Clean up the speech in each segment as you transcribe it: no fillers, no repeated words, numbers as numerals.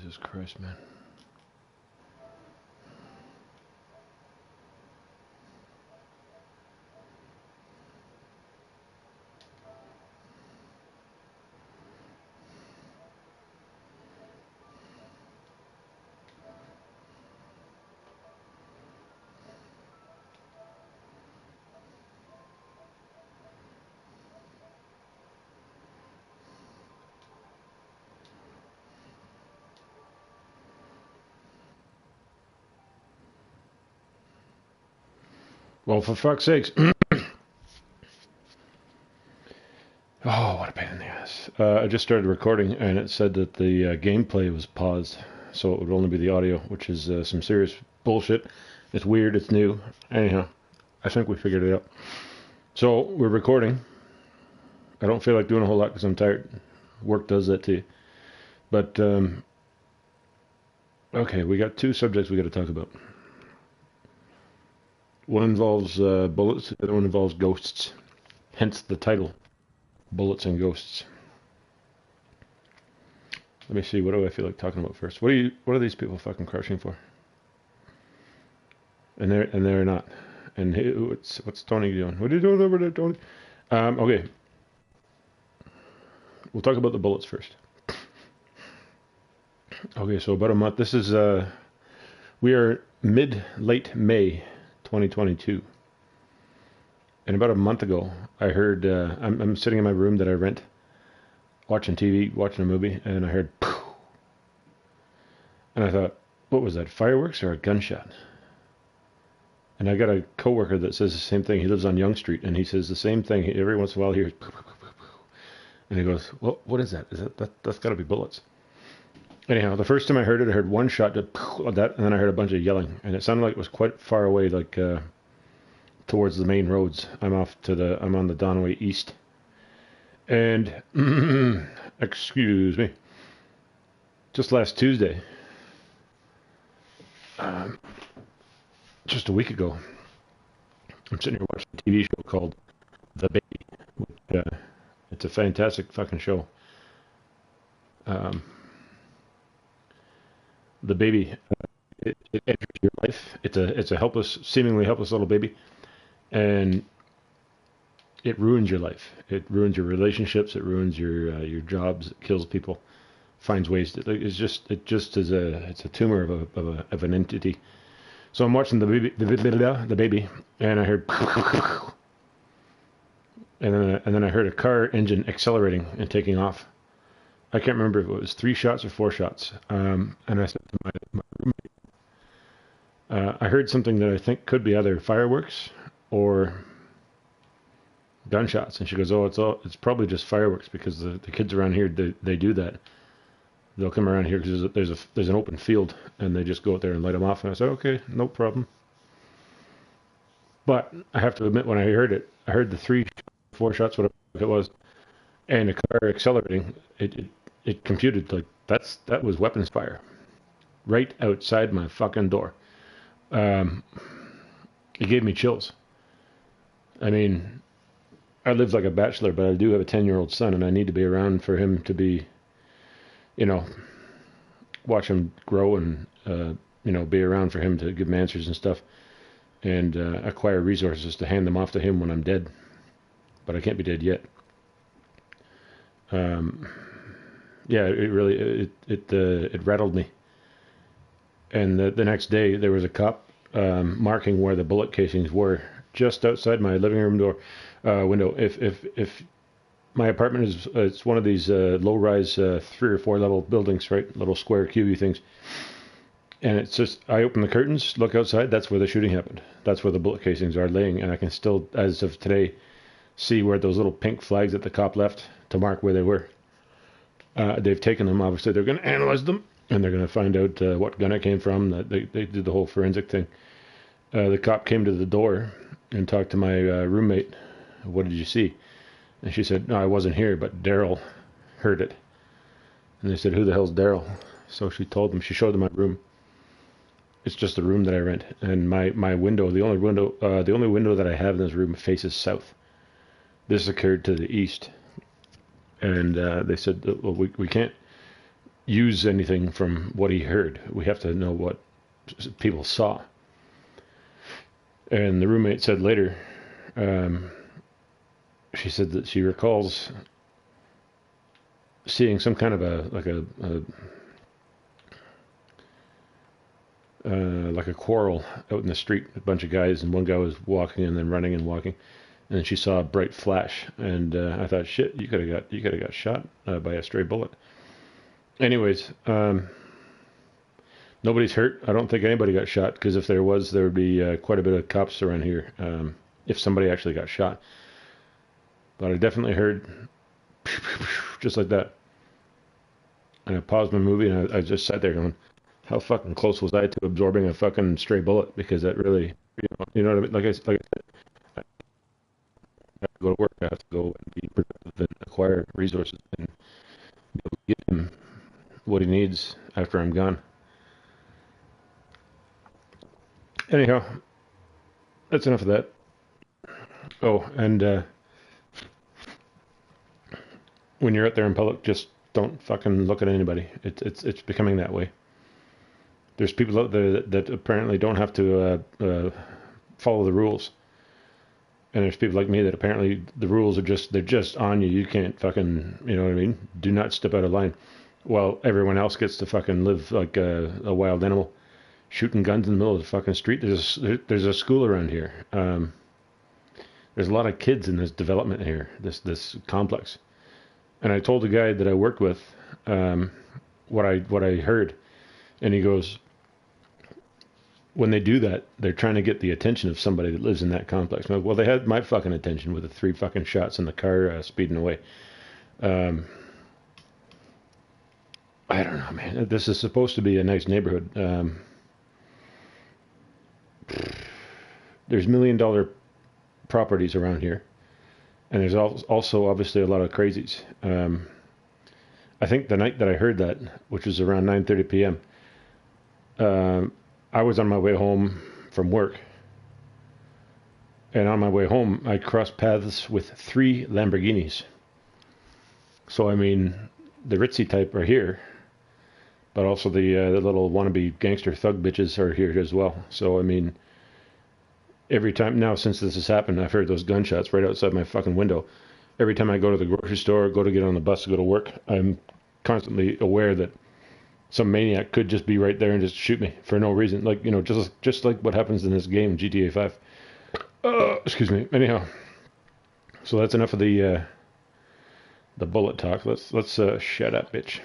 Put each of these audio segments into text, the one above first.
Jesus Christ, man. Well, for fuck's sakes. Oh, what a pain in the ass. I just started recording, and it said that the gameplay was paused, so it would only be the audio, which is some serious bullshit. It's weird, it's new. Anyhow, I think we figured it out. So, we're recording. I don't feel like doing a whole lot because I'm tired. Work does that to you. But, okay, we got two subjects we got to talk about. One involves bullets, the other one involves ghosts. Hence the title, Bullets and Ghosts. Let me see, what do I feel like talking about first? What are these people fucking crouching for? And they're not. And what's Tony doing? What are you doing over there, Tony? Okay. We'll talk about the bullets first. Okay, so about a month. This is we are late May 2022. And about a month ago, I heard I'm sitting in my room that I rent, watching TV, watching a movie, and I heard poof. And I thought, what was that, fireworks or a gunshot? And I got a coworker that says the same thing. He lives on Yonge Street, and he says the same thing. Every once in a while he hears poof, poof, poof, poof. And he goes, what is that? That's got to be bullets. Anyhow, the first time I heard one shot, like that, and then I heard a bunch of yelling, and it sounded like it was quite far away, like towards the main roads. I'm on the Donaway East, and excuse me, just last Tuesday, just a week ago, I'm sitting here watching a TV show called The Baby, which, it's a fantastic fucking show. The baby, it enters your life. It's a seemingly helpless little baby, and it ruins your life. It ruins your relationships. It ruins your jobs. It kills people. Finds ways to. It's a tumor of an entity. So I'm watching the baby, and I heard, and then I heard a car engine accelerating and taking off. I can't remember if it was 3 shots or 4 shots. And I said to my roommate, I heard something that I think could be either fireworks or gunshots. And she goes, it's probably just fireworks because the kids around here, they do that. They'll come around here because there's an open field and they just go out there and light them off. And I said, okay, no problem. But I have to admit, when I heard it, I heard the 3, 4 shots, whatever it was, and the car accelerating. It computed like that was weapons fire, right outside my fucking door. It gave me chills. I mean, I live like a bachelor, but I do have a 10-year-old son, and I need to be around for him to be, watch him grow and be around for him to give him answers and stuff, and acquire resources to hand them off to him when I'm dead. But I can't be dead yet. Yeah, it really it rattled me. And the next day there was a cop marking where the bullet casings were just outside my living room window. If my apartment is it's one of these low-rise 3 or 4 level buildings, right? Little square cubey things. And it's just, I open the curtains, look outside. That's where the shooting happened. That's where the bullet casings are laying, and I can still, as of today, see where those little pink flags that the cop left to mark where they were. They've taken them. Obviously, they're going to analyze them, and they're going to find out what gun it came from. They did the whole forensic thing. The cop came to the door and talked to my roommate. What did you see? And she said, no, I wasn't here, but Daryl heard it. And they said, who the hell's Daryl? So she told them. She showed them my room. It's just a room that I rent, and my window, the only window that I have in this room faces south. This occurred to the east. And they said, well, we can't use anything from what he heard. We have to know what people saw. And the roommate said later, she said that she recalls seeing some kind of like a quarrel out in the street. A bunch of guys, and one guy was walking and then running and walking, and then she saw a bright flash. And I thought, shit, you could have got shot by a stray bullet. Anyways, nobody's hurt. I don't think anybody got shot, because if there was, there would be quite a bit of cops around here if somebody actually got shot. But I definitely heard just like that. And I paused my movie, and I just sat there going, how fucking close was I to absorbing a fucking stray bullet? Because that really, you know what I mean? Like I said, I have to go to work. I have to go and be productive and acquire resources and be able to give him what he needs after I'm gone. Anyhow, that's enough of that. Oh, and when you're out there in public, just don't fucking look at anybody. It's becoming that way. There's people out there that apparently don't have to follow the rules, and there's people like me that apparently the rules are they're just on you. You can't fucking, you know what I mean? Do not step out of line. While everyone else gets to fucking live like a wild animal, shooting guns in the middle of the fucking street. There's a school around here. There's a lot of kids in this development here, this complex. And I told the guy that I worked with what I heard, and he goes, when they do that, they're trying to get the attention of somebody that lives in that complex. Well, they had my fucking attention with the 3 fucking shots in the car speeding away. I don't know, man. This is supposed to be a nice neighborhood. There's $1 million properties around here, and there's also obviously a lot of crazies. I think the night that I heard that, which was around 9:30 p.m., I was on my way home from work, and on my way home, I crossed paths with 3 Lamborghinis. So I mean, the ritzy type are here, but also the little wannabe gangster thug bitches are here as well. So I mean, every time now since this has happened, I've heard those gunshots right outside my fucking window. Every time I go to the grocery store, go to get on the bus to go to work, I'm constantly aware that some maniac could just be right there and just shoot me for no reason. Like, you know, just like what happens in this game, GTA 5. Excuse me. Anyhow, so that's enough of the bullet talk. Let's shut up, bitch.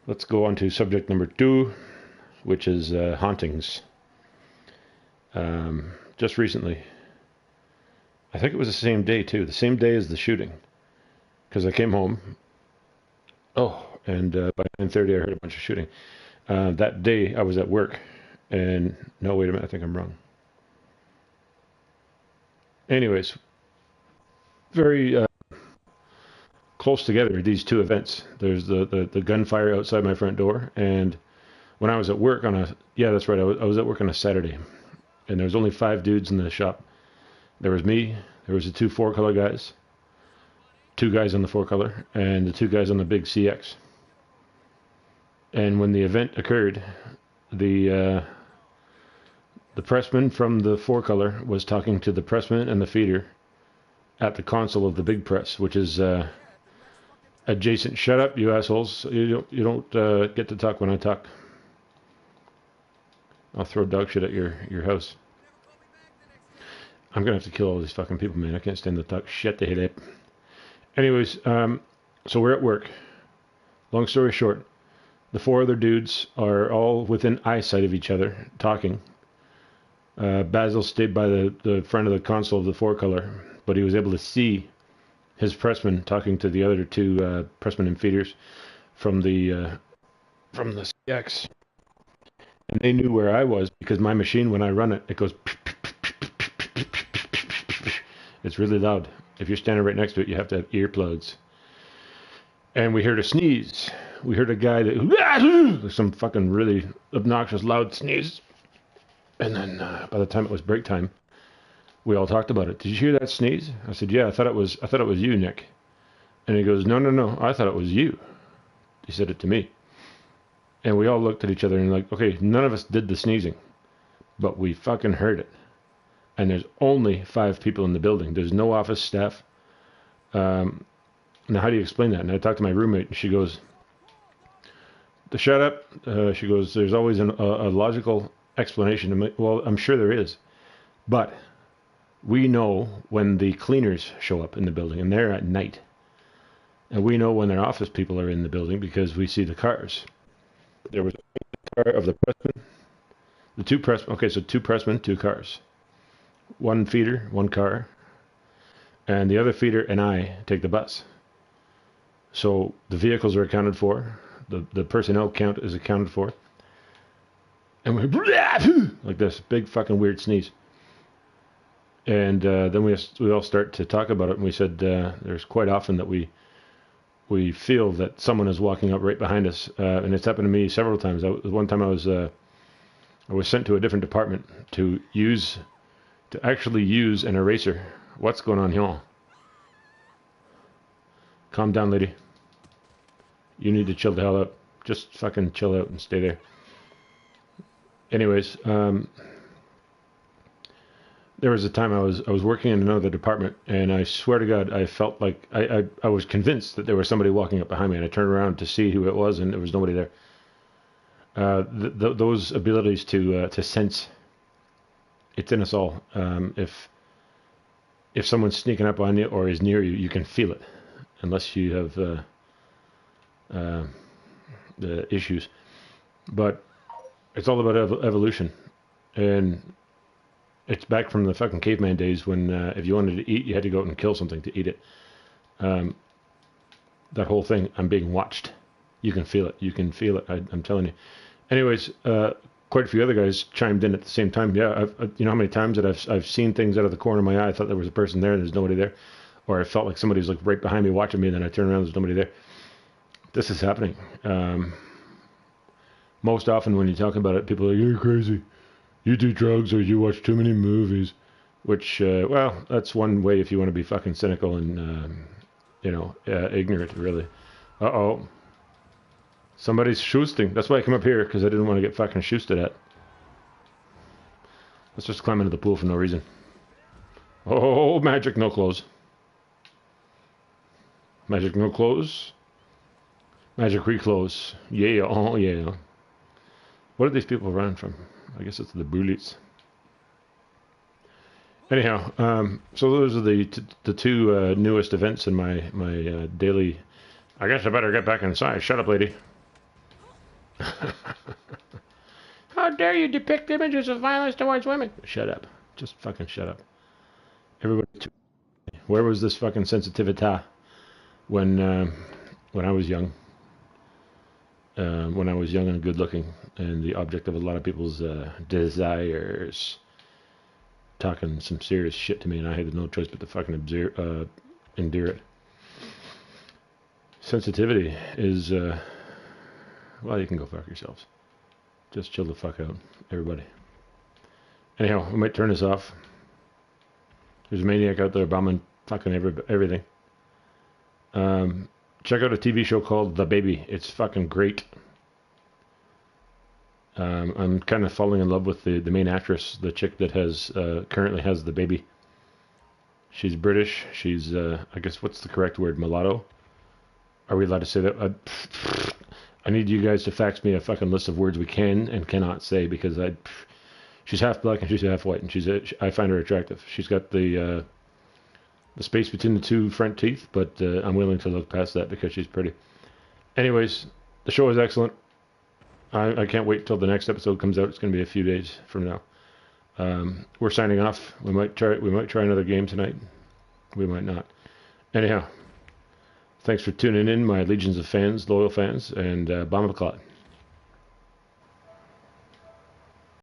Let's go on to subject number 2, which is hauntings. Just recently, I think it was the same day too, the same day as the shooting, because I came home. Oh, and by 9:30 I heard a bunch of shooting. That day I was at work, and no, wait a minute, I think I'm wrong. Anyways, very close together, these 2 events. There's the gunfire outside my front door, and when I was at work on that's right, I was at work on a Saturday, and there was only 5 dudes in the shop. There was me, there was the 2 4-color guys, 2 guys on the 4-color, and the 2 guys on the big CX. And when the event occurred, the pressman from the 4-color was talking to the pressman and the feeder at the console of the big press, which is adjacent. Shut up, you assholes! You don't get to talk when I talk. I'll throw dog shit at your house. I'm gonna have to kill all these fucking people, man. I can't stand the talk shit they hate. Anyways, so we're at work. Long story short, the 4 other dudes are all within eyesight of each other, talking. Basil stayed by the front of the console of the 4-color, but he was able to see his pressman talking to the other 2 pressmen and feeders from the CX. And they knew where I was, because my machine, when I run it, it goes... It's really loud. If you're standing right next to it, you have to have earplugs. And we heard a sneeze. We heard a guy that... some fucking really obnoxious, loud sneeze. And then by the time it was break time, we all talked about it. Did you hear that sneeze? I said, yeah, I thought it was you, Nick. And he goes, no, I thought it was you. it to me. And we all looked at each other and like, okay, none of us did the sneezing, but we fucking heard it. And there's only 5 people in the building. There's no office staff. Now, how do you explain that? And I talked to my roommate, and she goes, to shut up. She goes, there's always a logical explanation. Well, I'm sure there is. But we know when the cleaners show up in the building, and they're at night. And we know when their office people are in the building because we see the cars. There was a car of the pressman. So 2 pressmen, 2 cars. 1 feeder, 1 car. And the other feeder and I take the bus. So the vehicles are accounted for. The personnel count is accounted for. And we're like this big fucking weird sneeze. And then we all start to talk about it. And we said there's quite often that we feel that someone is walking up right behind us. And it's happened to me several times. One time I was sent to a different department to actually use an eraser. What's going on here? Calm down, lady. You need to chill the hell out. Just fucking chill out and stay there. Anyways, there was a time I was working in another department, and I swear to God, I felt like I was convinced that there was somebody walking up behind me, and I turned around to see who it was, and there was nobody there. Those abilities to sense, it's in us all. If someone's sneaking up on you or is near you, you can feel it, unless you have the issues. But it's all about evolution, and it's back from the fucking caveman days when if you wanted to eat, you had to go out and kill something to eat it. That whole thing, I'm being watched. You can feel it. You can feel it. I'm telling you. Anyways, quite a few other guys chimed in at the same time. Yeah, you know how many times that I've seen things out of the corner of my eye. I thought there was a person there, and there's nobody there, or I felt like somebody was like right behind me watching me, and then I turned around, there's nobody there. This is happening. Most often when you talk about it, people are like, "You're crazy. You do drugs or you watch too many movies," which, well, that's one way if you want to be fucking cynical and, ignorant, really. Uh-oh. Somebody's shoosting. That's why I came up here, because I didn't want to get fucking shoosted at. Let's just climb into the pool for no reason. Oh, magic, no clothes. Magic, no clothes. Magic, reclose. Yeah, oh, yeah. What are these people running from? I guess it's the bullets. Anyhow, so those are the 2 newest events in my daily. I guess I better get back inside. Shut up, lady. How dare you depict images of violence towards women? Shut up. Just fucking shut up. Everybody. Where was this fucking sensitivity when I was young? When I was young and good looking and the object of a lot of people's desires, talking some serious shit to me, and I had no choice but to fucking endure it. Sensitivity is, well, you can go fuck yourselves. Just chill the fuck out, everybody. Anyhow, we might turn this off. There's a maniac out there bombing fucking everything. Check out a TV show called The Baby. It's fucking great. I'm kind of falling in love with the main actress, the chick that has currently has the baby. She's British. She's, I guess, what's the correct word? Mulatto? Are we allowed to say that? I need you guys to fax me a fucking list of words we can and cannot say, because she's half black and she's half white, and I find her attractive. She's got the space between the 2 front teeth, but I'm willing to look past that because she's pretty. Anyways, the show is excellent. I can't wait till the next episode comes out. It's going to be a few days from now. We're signing off. We might try another game tonight. We might not. Anyhow, thanks for tuning in, my legions of fans, loyal fans, and Bomb Clot.